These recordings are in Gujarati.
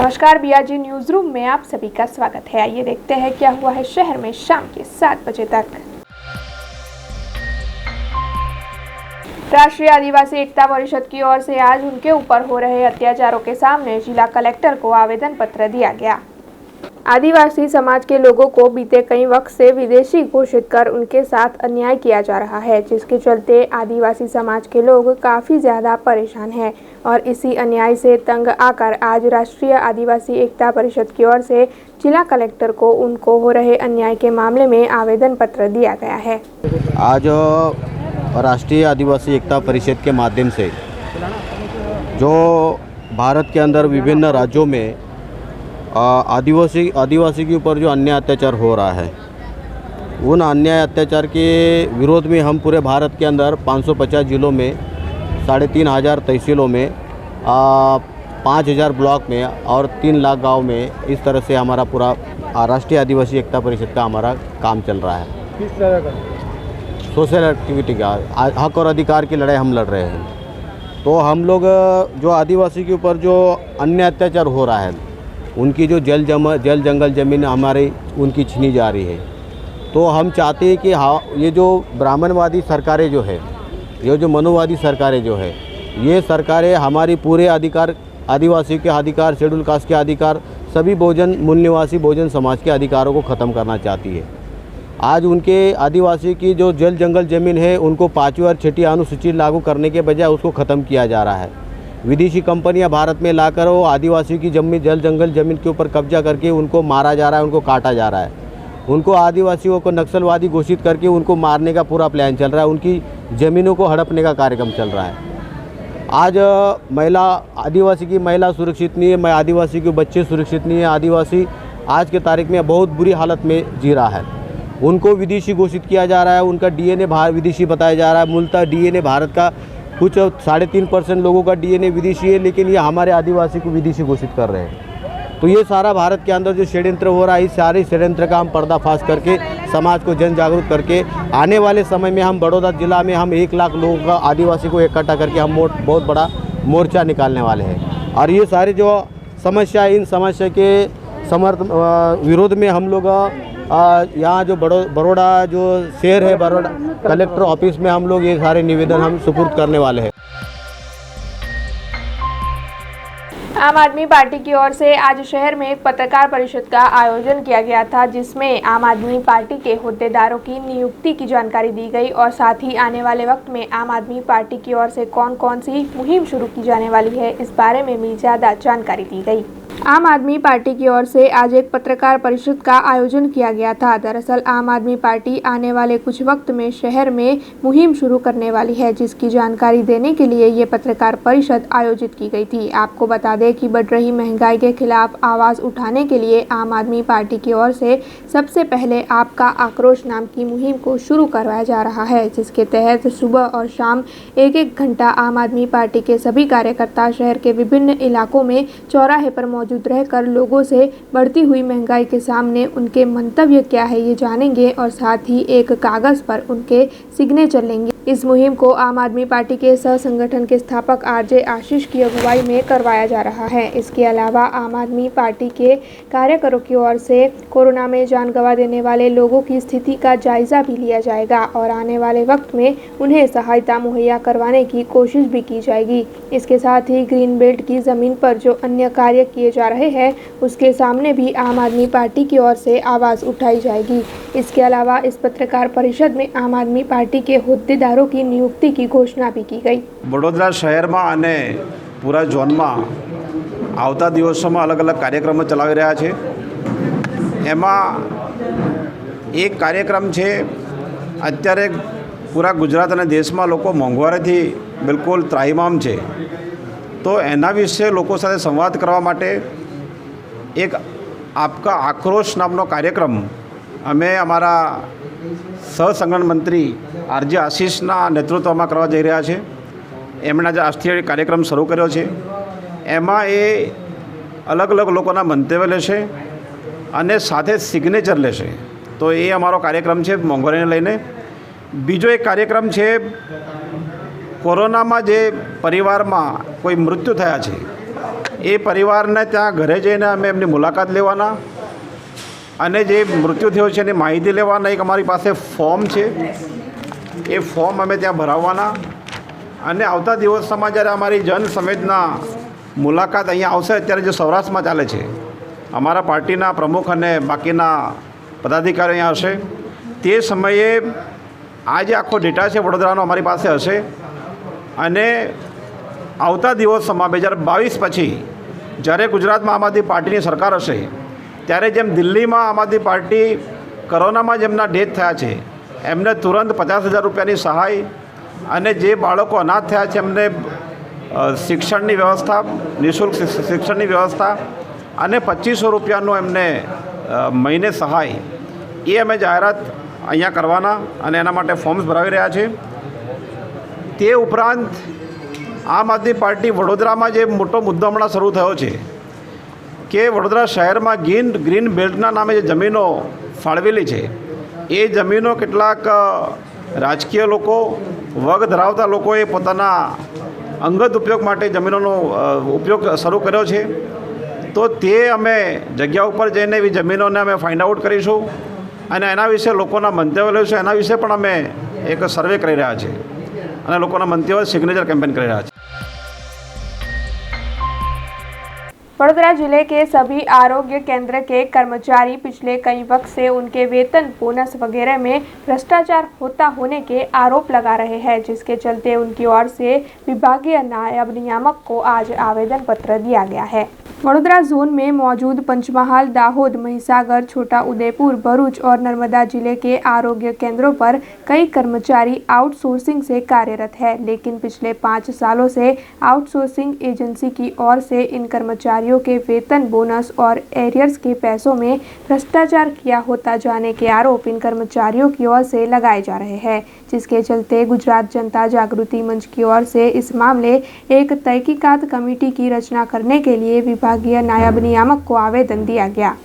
नमस्कार, बीआरजी न्यूज रूम में आप सभी का स्वागत है। आइए देखते हैं क्या हुआ है शहर में शाम के 7 बजे तक। राष्ट्रीय आदिवासी एकता परिषद की ओर से आज उनके ऊपर हो रहे अत्याचारों के सामने जिला कलेक्टर को आवेदन पत्र दिया गया। आदिवासी समाज के लोगों को बीते कई वक्त से विदेशी घोषित कर उनके साथ अन्याय किया जा रहा है, जिसके चलते आदिवासी समाज के लोग काफ़ी ज़्यादा परेशान हैं और इसी अन्याय से तंग आकर आज राष्ट्रीय आदिवासी एकता परिषद की ओर से जिला कलेक्टर को उनको हो रहे अन्याय के मामले में आवेदन पत्र दिया गया है। आज राष्ट्रीय आदिवासी एकता परिषद के माध्यम से जो भारत के अंदर विभिन्न राज्यों में आदिवासी के ऊपर जो अन्याय अत्याचार हो रहा है, उन अन्याय अत्याचार के विरोध में हम पूरे भारत के अंदर 550 जिलों में 3500 तहसीलों में 5000 ब्लॉक में और 3 लाख गांव में इस तरह से हमारा पूरा राष्ट्रीय आदिवासी एकता परिषद का हमारा काम चल रहा है। किस तरह का? सोशल एक्टिविटी का हक और अधिकार की लड़ाई हम लड़ रहे हैं। तो हम लोग जो आदिवासी के ऊपर जो अन्य अत्याचार हो रहा है, उनकी जो जल जंगल ज़मीन हमारी उनकी छीनी जा रही है, तो हम चाहते हैं कि हाँ, ये जो ब्राह्मणवादी सरकारें जो है, ये जो मनुवादी सरकारें जो है, ये सरकारें हमारी पूरे अधिकार, आदिवासी के अधिकार, शेड्यूल कास्ट के अधिकार, सभी मूल निवासी बहुजन समाज के अधिकारों को ख़त्म करना चाहती है। आज उनके आदिवासी की जो जल जंगल ज़मीन है, उनको 5वीं और 6ठी अनुसूची लागू करने के बजाय उसको ख़त्म किया जा रहा है। विदेशी कंपनियां भारत में लाकर वो आदिवासी की जमीन, जल जंगल ज़मीन के ऊपर कब्जा करके उनको मारा जा रहा है, उनको काटा जा रहा है। उनको आदिवासियों को नक्सलवादी घोषित करके उनको मारने का पूरा प्लान चल रहा है, उनकी ज़मीनों को हड़पने का कार्यक्रम चल रहा है। आज आदिवासी की महिला सुरक्षित नहीं है, आदिवासी के बच्चे सुरक्षित नहीं है। आदिवासी आज के तारीख में बहुत बुरी हालत में जी रहा है। उनको विदेशी घोषित किया जा रहा है, उनका डीएनए विदेशी बताया जा रहा है। मूलतः डीएनए भारत का कुछ 3.5% लोगों का डीएनए विदेशी है, लेकिन ये हमारे आदिवासी को विदेशी घोषित कर रहे हैं। तो ये सारा भारत के अंदर जो षड्यंत्र हो रहा है, इस सारे षड्यंत्र का हम पर्दाफाश करके समाज को जन जागरूक करके आने वाले समय में हम बड़ौदा जिला में हम 1 लाख लोगों का आदिवासी को इकट्ठा करके हम बहुत बड़ा मोर्चा निकालने वाले हैं। और ये सारी जो समस्या है, इन समस्या के विरोध में हम लोग यहाँ जो बड़ौदा जो शहर है, बड़ौदा कलेक्टर ऑफिस में हम लोग ये सारे निवेदन हम सुपुर्द करने वाले हैं। आम आदमी पार्टी की ओर से आज शहर में एक पत्रकार परिषद का आयोजन किया गया था, जिसमें आम आदमी पार्टी के होद्देदारों की नियुक्ति की जानकारी दी गई और साथ ही आने वाले वक्त में आम आदमी पार्टी की ओर से कौन कौन सी मुहिम शुरू की जाने वाली है, इस बारे में भी ज़्यादा जानकारी दी गई। आम आदमी पार्टी की ओर से आज एक पत्रकार परिषद का आयोजन किया गया था। दरअसल आम आदमी पार्टी आने वाले कुछ वक्त में शहर में मुहिम शुरू करने वाली है, जिसकी जानकारी देने के लिए ये पत्रकार परिषद आयोजित की गई थी। आपको बता दें कि बढ़ रही महंगाई के खिलाफ आवाज़ उठाने के लिए आम आदमी पार्टी की ओर से सबसे पहले आपका आक्रोश नाम की मुहिम को शुरू करवाया जा रहा है, जिसके तहत सुबह और शाम 1-1 घंटा आम आदमी पार्टी के सभी कार्यकर्ता शहर के विभिन्न इलाकों में चौराहे पर मौजूद रहकर लोगों से बढ़ती हुई महंगाई के सामने उनके मंतव्य क्या है ये जानेंगे और साथ ही एक कागज पर उनके सिग्नेचर लेंगे। इस मुहिम को आम आदमी पार्टी के सह संगठन के स्थापक आरजे आशीष की अगुवाई में करवाया जा रहा है। इसके अलावा आम आदमी पार्टी के कार्यकरों की ओर से कोरोना में जान गंवा देने वाले लोगों की स्थिति का जायजा भी लिया जाएगा और आने वाले वक्त में उन्हें सहायता मुहैया करवाने की कोशिश भी की जाएगी। इसके साथ ही ग्रीन बेल्ट की जमीन पर जो अन्य कार्य किए जा रहे हैं, उसके सामने भी आम आदमी पार्टी की ओर से आवाज़ उठाई जाएगी। इसके अलावा इस पत्रकार परिषद में आम आदमी पार्टी के होद्देदारों की नियुक्ति की घोषणा भी की गई। बड़ौदा शहर में અને पूरा झोन में આવતા દિવસોમાં अलग अलग कार्यक्रमों चलाવી રહ્યા છે। એમાં એક કાર્યક્રમ છે, અત્યારે પૂરા ગુજરાત અને દેશમાં લોકો મોંઘવારીથી બિલકુલ ત્રાહિમામ છે, તો એના વિશે લોકો સાથે સંવાદ કરવા માટે એક આપકા આક્રોશ નામનો કાર્યક્રમ અમે અમારા સહસંગઠન મંત્રી આરજે આશીષના નેતૃત્વમાં કરવા જઈ રહ્યા છે। એમણે જે આજથી કાર્યક્રમ શરૂ કર્યો છે, એમાં એ અલગ અલગ લોકોના મંતવ્ય લેશે અને સાથે સિગ્નેચર લેશે। તો એ અમારો કાર્યક્રમ છે મોંઘવારીને લઈને। બીજો એક કાર્યક્રમ છે, કોરોનામાં જે પરિવારમાં કોઈ મૃત્યુ થયા છે એ પરિવારને ત્યાં ઘરે જઈને અમે એમની મુલાકાત લેવાના અને જે મૃત્યુ થયો છે એની માહિતી લેવાના. એક અમારી પાસે ફોર્મ છે, એ ફોર્મ અમે ત્યાં ભરાવવાના અને આવતા દિવસોમાં જ્યારે અમારી જન સંવેદના મુલાકાત અહીંયા આવશે, અત્યારે જે સૌરાષ્ટ્રમાં ચાલે છે, અમારા પાર્ટીના પ્રમુખ અને બાકીના પદાધિકારીઓ અહીંયા હશે, તે સમયે આ જે આખો ડેટા છે વડોદરાનો અમારી પાસે હશે અને આવતા દિવસોમાં 2022 પછી જ્યારે ગુજરાતમાં આમ આદમી પાર્ટીની સરકાર હશે, ત્યારે જેમ દિલ્હીમાં આમ આદમી પાર્ટી કોરોનામાં જેમના ડેથ થયા છે એમને તુરંત 50,000 રૂપિયાની સહાય અને જે બાળકો અનાથ થયા છે એમને શિક્ષણની વ્યવસ્થા, નિઃશુલ્ક શિક્ષણની વ્યવસ્થા અને 2500 રૂપિયાનું એમને મહિને સહાય, એ અમે જાહેરાત અહીંયા કરવાના અને એના માટે ફોર્મ્સ ભરાવી રહ્યા છે. તે ઉપરાંત આમ આદમી પાર્ટી વડોદરામાં જે મોટો મુદ્દો હમણાં શરૂ થયો છે કે વડોદરા શહેરમાં ગ્રીન બેલ્ટના નામે જે જમીનો ફાળવેલી છે, એ જમીનો કેટલાક રાજકીય લોકો, વર્ગ ધરાવતા લોકોએ પોતાના અંગત ઉપયોગ માટે જમીનોનો ઉપયોગ શરૂ કર્યો છે. તો તે અમે જગ્યા ઉપર જઈને એવી જમીનોને અમે ફાઇન્ડ આઉટ કરીશું અને એના વિશે લોકોના મંતવ્યો લઈશું. એના વિશે પણ અમે એક સર્વે કરી રહ્યા છીએ અને લોકોના મંતવ્યો સિગ્નેચર કેમ્પેન કરી રહ્યા છીએ. वडोदरा जिले के सभी आरोग्य केंद्र के कर्मचारी पिछले कई वक्त से उनके वेतन, बोनस वगैरह में भ्रष्टाचार होता होने के आरोप लगा रहे हैं, जिसके चलते उनकी ओर से विभागीय नायब नियामक को आज आवेदन पत्र दिया गया है. वडोदरा जोन में मौजूद पंचमहाल, दाहोद, महिसागर, छोटा उदेपुर, भरूच और नर्मदा जिले के आरोग्य केंद्रों पर कई कर्मचारी आउटसोर्सिंग से कार्यरत है, लेकिन पिछले 5 सालों से आउटसोर्सिंग एजेंसी की ओर से इन कर्मचारियों के वेतन, बोनस और एरियर्स के पैसों में भ्रष्टाचार किया होता जाने के आरोप इन कर्मचारियों की ओर से लगाए जा रहे हैं, जिसके चलते गुजरात जनता जागृति मंच की ओर से इस मामले एक तहकीकात कमेटी की रचना करने के लिए विभागीय नायब नियामक को आवेदन दिया गया.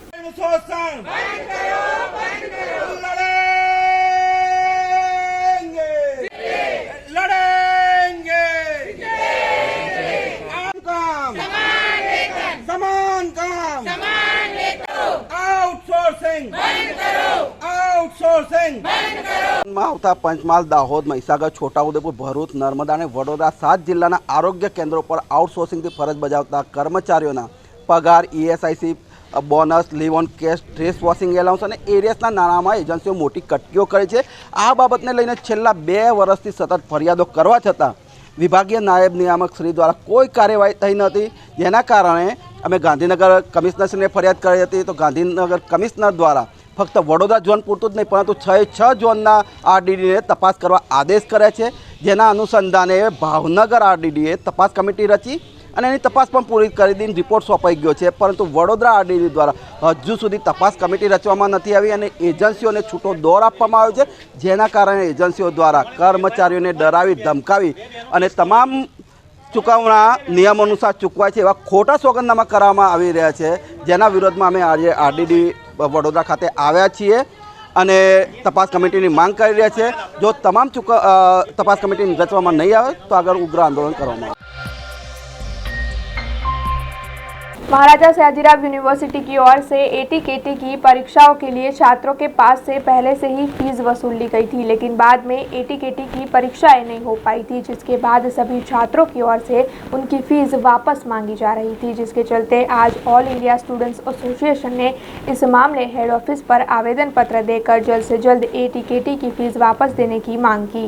આવતા પંચમહાલ, દાહોદ, મહીસાગર, છોટાઉદેપુર, ભરૂચ, નર્મદા અને વડોદરા 7 જિલ્લાના આરોગ્ય કેન્દ્રો પર આઉટસોર્સિંગથી ફરજ બજાવતા કર્મચારીઓના પગાર, ESIC, bonus, leave on cash, dress washing allowance અને એરિયસના નાણાંમાં એજન્સીઓ મોટી કટકીઓ કરે છે. આ બાબતને લઈને છેલ્લા 2 વર્ષથી સતત ફરિયાદો કરવા છતાં વિભાગીય નાયબ નિયામક શ્રી દ્વારા કોઈ કાર્યવાહી થઈ નથી, જેના કારણે અમે ગાંધીનગર કમિશનરશ્રીને ફરિયાદ કરી હતી. તો ગાંધીનગર કમિશનર દ્વારા ફક્ત વડોદરા ઝોન પૂરતું જ નહીં પરંતુ 6 ઝોનના RDDને તપાસ કરવા આદેશ કર્યા છે, જેના અનુસંધાને ભાવનગર RDDએ તપાસ કમિટી રચી અને એની તપાસ પણ પૂરી કરી દીધી, રિપોર્ટ સોંપાઈ ગયો છે. પરંતુ વડોદરા RDD દ્વારા હજુ સુધી તપાસ કમિટી રચવામાં નથી આવી અને એજન્સીઓને છૂટો દોર આપવામાં આવ્યો છે, જેના કારણે એજન્સીઓ દ્વારા કર્મચારીઓને ડરાવી, ધમકાવી અને તમામ ચૂકવણા નિયમ અનુસાર ચૂકવાય છે એવા ખોટા સોગંદનામા કરવામાં આવી રહ્યા છે, જેના વિરોધમાં અમે આજે RDD વડોદરા ખાતે આવ્યા છીએ અને તપાસ કમિટીની માંગ કરી રહ્યા છે. જો તમામ તપાસ કમિટી રચવામાં નહીં આવે તો આગળ ઉગ્ર આંદોલન કરવામાં આવે. महाराजा सयाजीराव यूनिवर्सिटी की ओर से ATKT की परीक्षाओं के लिए छात्रों के पास से पहले से ही फीस वसूल ली गई थी, लेकिन बाद में ATKT की परीक्षाएं नहीं हो पाई थी, जिसके बाद सभी छात्रों की ओर से उनकी फीस वापस मांगी जा रही थी, जिसके चलते आज ऑल इंडिया स्टूडेंट्स एसोसिएशन ने इस मामले हेड ऑफिस पर आवेदन पत्र देकर जल्द से जल्द ATKT की फीस वापस देने की मांग की.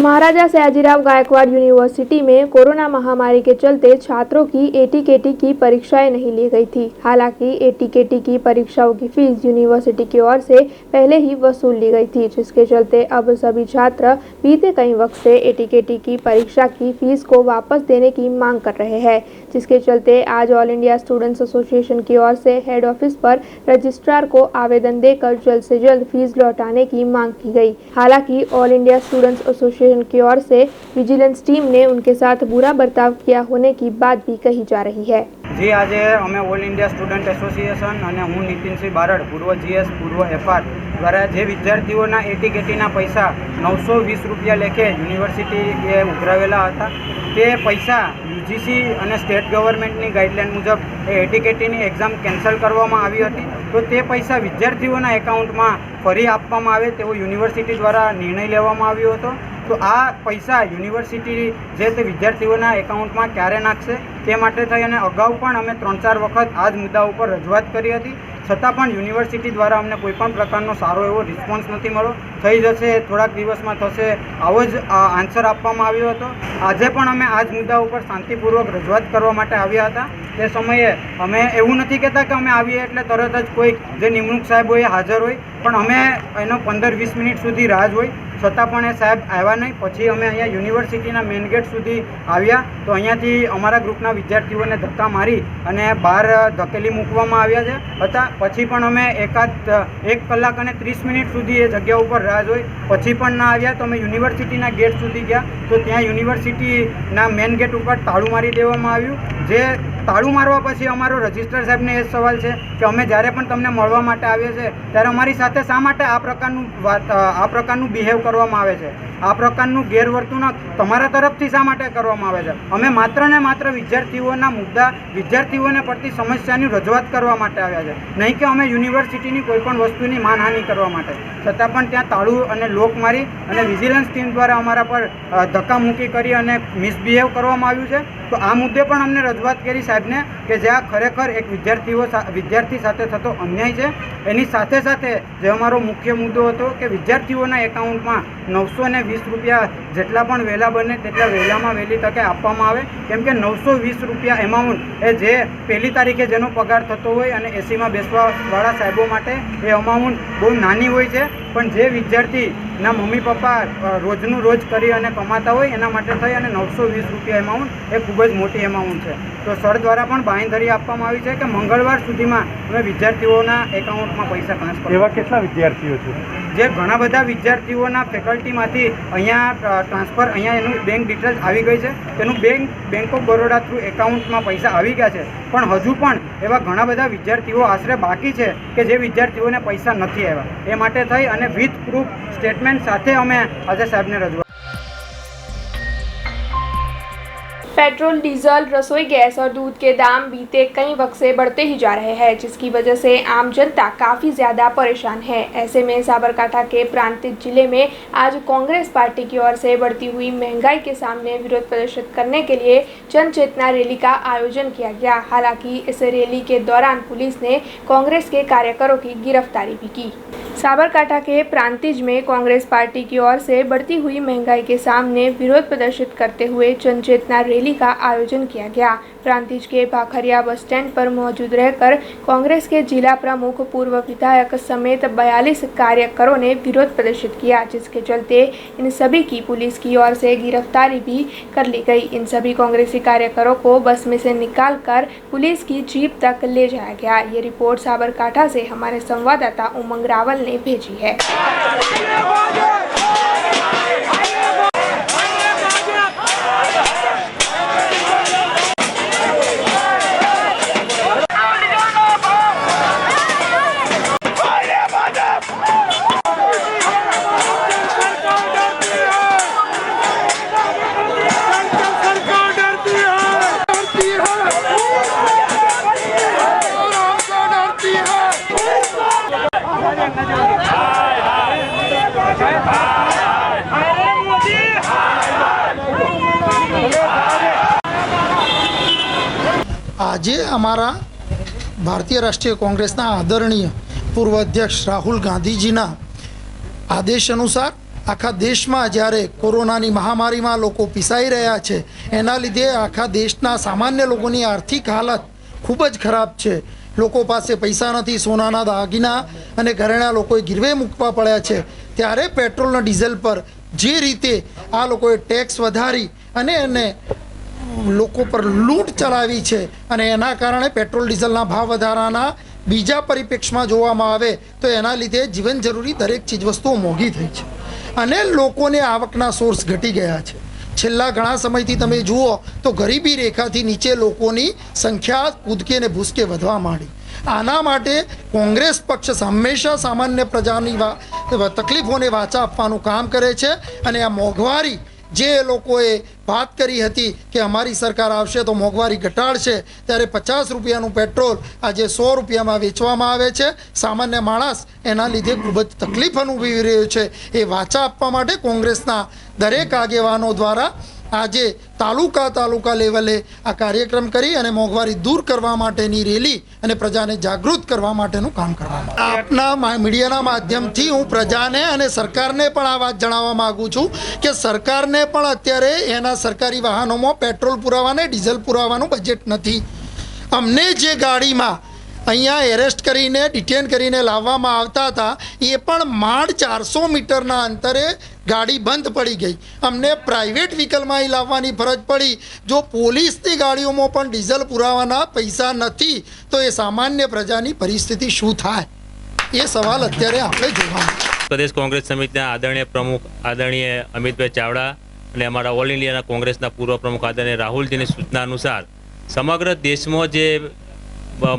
महाराजा सयाजीराव गायकवाड़ यूनिवर्सिटी में कोरोना महामारी के चलते छात्रों की ATKT की परीक्षाएं नहीं ली गई थी. हालांकि ATKT की परीक्षाओं की फीस यूनिवर्सिटी की ओर से पहले ही वसूल ली गई थी, जिसके चलते अब सभी छात्र बीते कई वक्त से ATKT की परीक्षा की फीस को वापस देने की मांग कर रहे हैं, जिसके चलते आज ऑल इंडिया स्टूडेंट्स एसोसिएशन की ओर से हेड ऑफिस पर रजिस्ट्रार को आवेदन देकर जल्द से जल्द फीस लौटाने की मांग की गई. हालांकि ऑल इंडिया स्टूडेंट्स एसोसिएशन की ओर से विजिलेंस टीम ने उनके साथ बुरा बर्ताव किया होने की बात भी कही जा रही है. જે આજે અમે ઓલ ઇન્ડિયા સ્ટુડન્ટ એસોસિએશન અને હું નીતિનસિંહ બારડ પૂર્વ GS પૂર્વ FR દ્વારા જે વિદ્યાર્થીઓના એટીકેટીના પૈસા 920 રૂપિયા લેખે યુનિવર્સિટીએ ઉઘરાવેલા હતા તે પૈસા UGC અને સ્ટેટ ગવર્મેન્ટની ગાઈડલાઇન મુજબ એ એટીકેટીની એક્ઝામ કેન્સલ કરવામાં આવી હતી, તો તે પૈસા વિદ્યાર્થીઓના એકાઉન્ટમાં ફરી આપવામાં આવે તેવો યુનિવર્સિટી દ્વારા નિર્ણય લેવામાં આવ્યો હતો। તો આ પૈસા યુનિવર્સિટી જે તે વિદ્યાર્થીઓના એકાઉન્ટમાં ક્યારે નાખશે તે માટે થઈ અને અગાઉ પણ અમે 3-4 વખત આ જ મુદ્દા ઉપર રજૂઆત કરી હતી, છતાં પણ યુનિવર્સિટી દ્વારા અમને કોઈપણ પ્રકારનો સારો એવો રિસ્પોન્સ નથી મળ્યો। થઈ જશે, થોડાક દિવસમાં થશે, આવો જ આન્સર આપવામાં આવ્યો હતો। આજે પણ અમે આ જ મુદ્દા ઉપર શાંતિપૂર્વક રજૂઆત કરવા માટે આવ્યા હતા। તે સમયે અમે એવું નથી કહેતા કે અમે આવીએ એટલે તરત જ કોઈ જે નિમણૂક સાહેબ હોય હાજર હોય, પણ અમે એનો 15-20 મિનિટ સુધી રાહ જોઈ, છતાં પણ એ સાહેબ આવ્યા નહીં। પછી અમે અહીંયા યુનિવર્સિટીના મેઇન ગેટ સુધી આવ્યા તો અહીંયાથી અમારા ગ્રુપના વિદ્યાર્થીઓને ધક્કા મારી અને બહાર ધકેલી મૂકવામાં આવ્યા હતા। પછી પણ અમે 1 કલાક અને 30 મિનિટ સુધી એ જગ્યા ઉપર રાહ જોઈ, પછી પણ ના આવ્યા તો અમે યુનિવર્સિટીના ગેટ સુધી ગયા તો ત્યાં યુનિવર્સિટીના મેઇન ગેટ ઉપર તાળું મારી દેવામાં આવ્યું। જે તાળું મારવા પછી અમારો રજિસ્ટ્રાર સાહેબને એ સવાલ છે કે અમે જ્યારે પણ તમને મળવા માટે આવીએ છીએ ત્યારે અમારી સાથે શા માટે આ પ્રકારનું બિહેવ કરવામાં આવે છે, આ પ્રકારનું ગેરવર્તણૂક તમારા તરફથી શા માટે કરવામાં આવે છે? અમે માત્ર ને માત્ર વિદ્યાર્થીઓના મુદ્દા, વિદ્યાર્થીઓને પડતી સમસ્યાની રજૂઆત કરવા માટે આવ્યા છે, નહીં કે અમે યુનિવર્સિટીની કોઈપણ વસ્તુની માનહાનિ કરવા માટે। છતાં પણ ત્યાં તાળું અને લોક મારી અને વિજિલન્સ ટીમ દ્વારા અમારા પર ધક્કામુક્કી કરી અને મિસબિહેવ કરવામાં આવ્યું છે। તો આ મુદ્દે પણ અમને રજૂઆત કરી સાહેબને કે જે આ ખરેખર એક વિદ્યાર્થી સાથે થતો અન્યાય છે। એની સાથે સાથે જે અમારો મુખ્ય મુદ્દો હતો કે વિદ્યાર્થીઓના એકાઉન્ટમાં 920 રૂપિયા જેટલા પણ વહેલા બને તેટલા વહેલામાં વહેલી તકે આપવામાં આવે, કેમ કે 920 રૂપિયા એમાઉન્ટ એ જે પહેલી તારીખે જેનો પગાર થતો હોય અને એસીમાં બેસવાવાળા સાહેબો માટે એ અમાઉન્ટ બહુ નાની હોય છે, પણ જે વિદ્યાર્થીના મમ્મી પપ્પા રોજનું રોજ કરી અને કમાતા હોય એના માટે થઈ અને 920 રૂપિયા એમાઉન્ટ એ ખૂબ જ મોટી એમાઉન્ટ છે। તો સર દ્વારા પણ બાંયધરી આપવામાં આવી છે કે મંગળવાર સુધીમાં અમે વિદ્યાર્થીઓના એકાઉન્ટમાં પૈસા ટ્રાન્સફર। એવા કેટલા વિદ્યાર્થીઓ છે? જે ઘણા બધા વિદ્યાર્થીઓના ફેકલ્ટીમાંથી અહીંયા ટ્રાન્સફર, અહીંયા એનું બેંક ડિટેલ્સ આવી ગઈ છે, તેનું બેંક ઓફ બરોડા થ્રુ એકાઉન્ટમાં પૈસા આવી ગયા છે, પણ હજુ પણ એવા ઘણા બધા વિદ્યાર્થીઓ આશરે બાકી છે કે જે વિદ્યાર્થીઓને પૈસા નથી આવ્યા। એ માટે થઈ અને વિથ પ્રૂફ સ્ટેટમેન્ટ સાથે અમે આજે સાહેબને રજૂઆત। पेट्रोल, डीजल, रसोई गैस और दूध के दाम बीते कई वक्त से बढ़ते ही जा रहे हैं, जिसकी वजह से आम जनता काफ़ी ज़्यादा परेशान है। ऐसे में साबरकांठा के प्रांतिज जिले में आज कांग्रेस पार्टी की ओर से बढ़ती हुई महंगाई के सामने विरोध प्रदर्शित करने के लिए जन चेतना रैली का आयोजन किया गया। हालांकि इस रैली के दौरान पुलिस ने कांग्रेस के कार्यकरों की गिरफ्तारी भी की। साबरकांठा के प्रांतिज में कांग्रेस पार्टी की ओर से बढ़ती हुई महंगाई के सामने विरोध प्रदर्शित करते हुए जन चेतना रैली का आयोजन किया गया। प्रांतिज के भाखरिया बस स्टैंड पर मौजूद रहकर कांग्रेस के जिला प्रमुख, पूर्व विधायक समेत 42 कार्यकरों ने विरोध प्रदर्शित किया, जिसके चलते इन सभी की पुलिस की ओर से गिरफ्तारी भी कर ली गई। इन सभी कांग्रेसी कार्यकरों को बस में से निकालकर पुलिस की जीप तक ले जाया गया। ये रिपोर्ट साबरकांठा से हमारे संवाददाता उमंग रावल ने भेजी है। આજે અમારા ભારતીય રાષ્ટ્રીય કોંગ્રેસના આદરણીય પૂર્વ અધ્યક્ષ રાહુલ ગાંધીજીના આદેશ અનુસાર આખા દેશમાં જ્યારે કોરોનાની મહામારીમાં લોકો પીસાઈ રહ્યા છે, એના લીધે આખા દેશના સામાન્ય લોકોની આર્થિક હાલત ખૂબ જ ખરાબ છે। લોકો પાસે પૈસા નથી, સોનાના દાગીના અને ઘરેણાં લોકોએ ગીરવે મૂકવા પડ્યા છે। ત્યારે પેટ્રોલ અને ડીઝલ પર જે રીતે આ લોકોએ ટેક્સ વધારી અને એને લોકો પર લૂંટ ચલાવી છે અને એના કારણે પેટ્રોલ ડીઝલના ભાવ વધારાના બીજા પરિપ્રેક્ષમાં જોવામાં આવે તો એના લીધે જીવન જરૂરી દરેક ચીજવસ્તુઓ મોંઘી થઈ છે અને લોકોને આવકના સોર્સ ઘટી ગયા છે। છેલ્લા ઘણા સમયથી તમે જુઓ તો ગરીબી રેખાથી નીચે લોકોની સંખ્યા કૂદકે ને ભૂસકે વધવા માંડી। આના માટે કોંગ્રેસ પક્ષ હંમેશા સામાન્ય પ્રજાની તકલીફોને વાચા આપવાનું કામ કરે છે અને આ મોંઘવારી જે લોકોએ વાત કરી હતી કે અમારી સરકાર આવશે તો મોંઘવારી ઘટાડશે, ત્યારે 50 રૂપિયાનું પેટ્રોલ આજે 100 રૂપિયામાં વેચવામાં આવે છે। સામાન્ય માણસ એના લીધે ખૂબ જ તકલીફ અનુભવી રહ્યો છે। એ વાચા આપવા માટે કોંગ્રેસના દરેક આગેવાનો દ્વારા આજે તાલુકા લેવલે આ કાર્યક્રમ કરી અને મોંઘવારી દૂર કરવા માટેની રેલી અને પ્રજાને જાગૃત કરવા માટેનું કામ કરવામાં આવે। આપના મીડિયાના માધ્યમથી હું પ્રજાને અને સરકારને પણ આ વાત જણાવવા માગું છું કે સરકારને પણ અત્યારે એના સરકારી વાહનોમાં પેટ્રોલ પુરાવાને ડીઝલ પુરાવાનું બજેટ નથી। અમને જે ગાડીમાં અહીંયા એરેસ્ટ કરીને ડિટેન કરીને લાવવામાં આવતા હતા એ પણ માંડ 400 મીટરના અંતરે ગાડી બંધ પડી ગઈ। અમને પ્રાઇવેટ વ્હીકલમાં અહીં લાવવાની ફરજ પડી। જો પોલીસની ગાડીઓમાં પણ ડીઝલ પુરાવાના પૈસા નથી તો એ સામાન્ય પ્રજાની પરિસ્થિતિ શું થાય, એ સવાલ અત્યારે આપણે જોવાનો। પ્રદેશ કોંગ્રેસ સમિતિના આદરણીય પ્રમુખ આદરણીય અમિતભાઈ ચાવડા અને અમારા ઓલ ઇન્ડિયાના કોંગ્રેસના પૂર્વ પ્રમુખ આદરણીય રાહુલજીની સૂચના અનુસાર સમગ્ર દેશમાં જે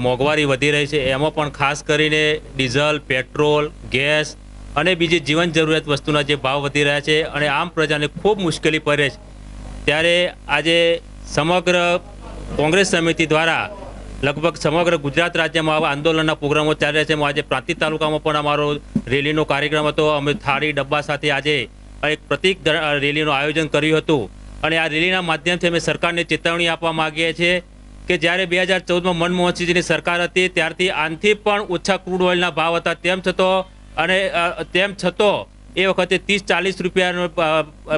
મોંઘવારી વધી રહી છે એમાં પણ ખાસ કરીને ડીઝલ, પેટ્રોલ, ગેસ અને બીજી જીવન જરૂરિયાત વસ્તુના જે ભાવ વધી રહ્યા છે અને આમ પ્રજાને ખૂબ મુશ્કેલી પડે છે, ત્યારે આજે સમગ્ર કોંગ્રેસ સમિતિ દ્વારા લગભગ સમગ્ર ગુજરાત રાજ્યમાં આવા આંદોલનના પ્રોગ્રામો ચાલી રહ્યા છે। આજે પ્રાંતિજ તાલુકામાં પણ અમારો રેલીનો કાર્યક્રમ હતો। અમે થાળી ડબ્બા સાથે આજે એક પ્રતિક રેલીનું આયોજન કર્યું હતું અને આ રેલીના માધ્યમથી અમે સરકારને ચેતવણી આપવા માગીએ છીએ કે જ્યારે 2014માં મનમોહન સિંહજીની સરકાર હતી ત્યારથી આનથી પણ ઓછા ક્રૂડ ઓઇલના ભાવ હતા, તેમ છતાં એ વખતે 30-40 રૂપિયાનું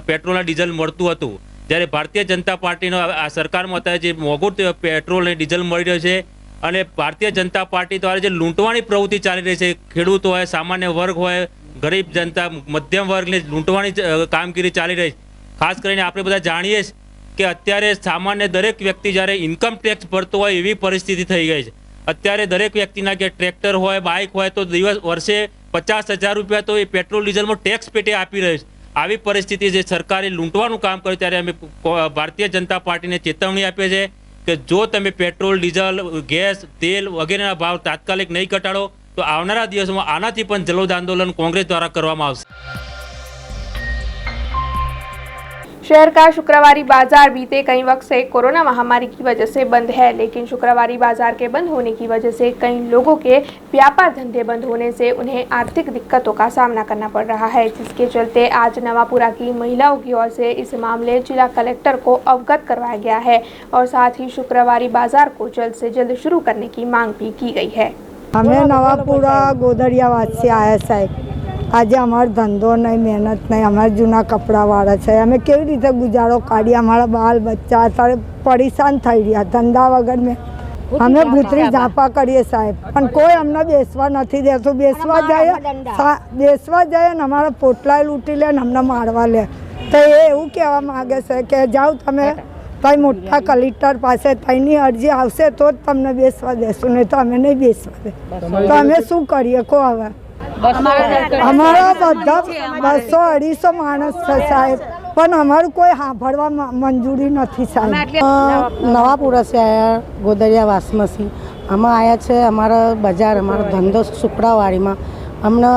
પેટ્રોલ અને ડીઝલ મળતું હતું। જ્યારે ભારતીય જનતા પાર્ટીનો આ સરકારમાં અત્યારે જે મોંઘું પેટ્રોલ અને ડીઝલ મળી રહ્યું છે અને ભારતીય જનતા પાર્ટી દ્વારા જે લૂંટવાની પ્રવૃત્તિ ચાલી રહી છે, ખેડૂતો હોય, સામાન્ય વર્ગ હોય, ગરીબ જનતા, મધ્યમ વર્ગને લૂંટવાની કામગીરી ચાલી રહી છે। ખાસ કરીને આપણે બધા જાણીએ છીએ કે અત્યારે સામાન્ય દરેક વ્યક્તિ જ્યારે ઇન્કમ ટેક્સ ભરતો હોય એવી પરિસ્થિતિ થઈ ગઈ છે। અત્યારે દરેક વ્યક્તિના કે ટ્રેક્ટર હોય, બાઇક હોય તો વર્ષે 50,000 રૂપિયા તો એ પેટ્રોલ ડીઝલમાં ટેક્સ પેટે આપી રહ્યું છે। આવી પરિસ્થિતિ જે સરકારે લૂંટવાનું કામ કર્યું ત્યારે અમે ભારતીય જનતા પાર્ટીને ચેતવણી આપીએ છીએ કે જો તમે પેટ્રોલ, ડીઝલ, ગેસ, તેલ વગેરેના ભાવ તાત્કાલિક નહીં ઘટાડો તો આવનારા દિવસોમાં આનાથી પણ જલોદ આંદોलन કોંગ્रेस द्वारा કરવામાં આવશે। शहर का शुक्रवारी बाजार बीते कई वक्त से कोरोना महामारी की वजह से बंद है, लेकिन शुक्रवारी बाजार के बंद होने की वजह से कई लोगों के व्यापार धंधे बंद होने से उन्हें आर्थिक दिक्कतों का सामना करना पड़ रहा है, जिसके चलते आज नवापुरा की महिलाओं की ओर से इस मामले जिला कलेक्टर को अवगत करवाया गया है और साथ ही शुक्रवारी बाजार को जल्द से जल्द शुरू करने की मांग भी की गई है। हमें नवापुरा गोदरियावाद से आया साहेब, आज अमर धंधो नहीं, मेहनत नहीं, हमारे जूना कपड़ावाड़ा है, हमें केवी रीते गुजारो काढ़ी, हमारा बाल बच्चा सारे परेशान थई रहा धंधा वगर में। हमें भूतरी झापा करिए साहेब पण कोई अमने बेसवा नहीं देतु। बेसवा जाए ने अमारा पोटला लूटी ले ने अमने मारवा ले। तो ये एवं कहवा मांगे छे के जाओ तमे तई मोटा कलेक्टर पासे तईनी अरजी आवशे तो तमने बेसवा देशु, नहीं तो अमे नहीं बेसवा दे। तो अमे शुं करीए को हवे? हमारा बधा 200-250 माणस है साहेब, पण हमारू कोई सांभळवा मंजूरी नहीं साहेब। नवापुरा से आया गोदरिया वासमसी हम आया छे अमारा बजार अमारो धंधो शुक्रवारी में अमने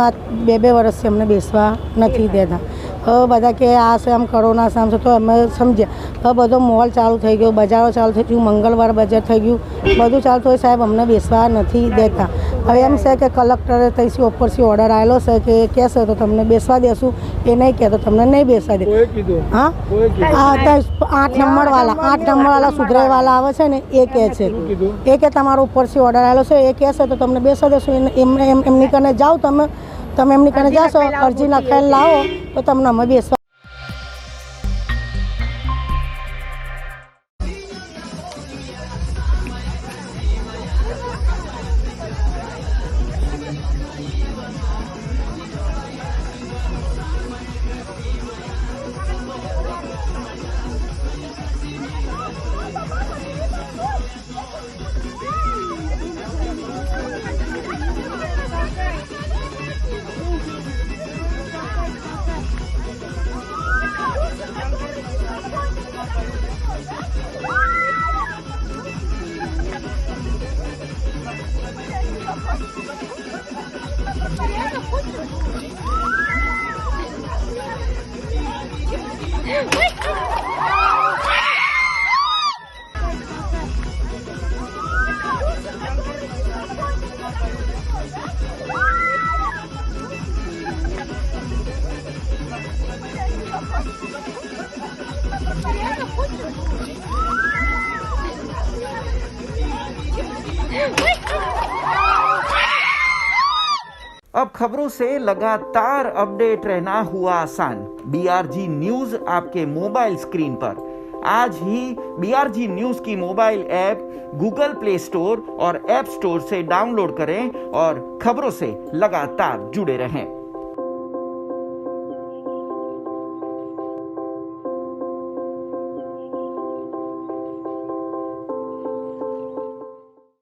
2-2 वर्ष से अमने बेसवा नहीं देता। बधा के आ से आम कोरोना से आम से तो अमे समझे बधो मॉल चालू थई गयो, बजारो चालू थई गयो, मंगलवार बजार थई गयो, बधुं चालू थई साहेब अमने बेसवा नहीं देता। हवे एम से कि कलेक्टरे तईसी ऊपर से ऑर्डर आवेलो छे कि कहेशे तो तमने बेसवा देशुं, ए नहीं कहे तो तमने नहीं बेसवा दे। हाँ 8 नंबर वाला सुधराई वाला आवे छे ने ए कहे छे ए के तमारो ऊपर से ऑर्डर आवेलो छे, ए कहेशे तो तमने बेसवा देशुं। एमनी कने जाओ તમે એમની કને જાશો અરજી લખાઈને લાવો તો તમને અમે બેસવા अब खबरों से लगातार अपडेट रहना हुआ आसान। BRG न्यूज आपके मोबाइल स्क्रीन पर। आज ही BRG न्यूज की mobile app Google play store और ऐप स्टोर से डाउनलोड करें और खबरों से लगातार जुड़े रहें।